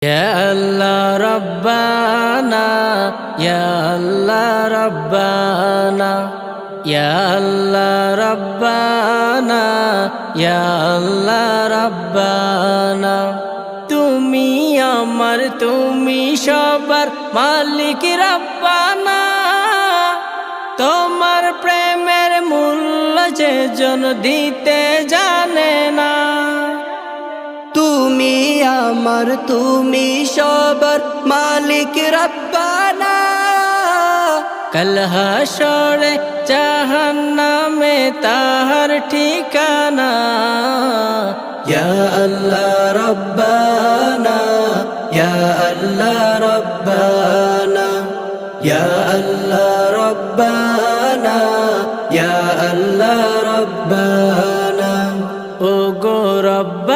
يا الله ربنا يا الله ربنا يا الله ربنا يا الله ربنا তুমি আমার তুমি সবার মালিক রব্বানা তোমার প্রেমের মূল্য যে জন দিতে জানে না তুমি আমার তুমি সবার মালিক রব্বানা কাল হাসরে জাহান্নামে তাহার ঠিকানা ইয়া আল্লাহ রব্বানা ইয়া আল্লাহ রব্বানা ইয়া আল্লাহ রব্বানা ইয়া আল্লাহ রব্বানা ও গো রব্বানা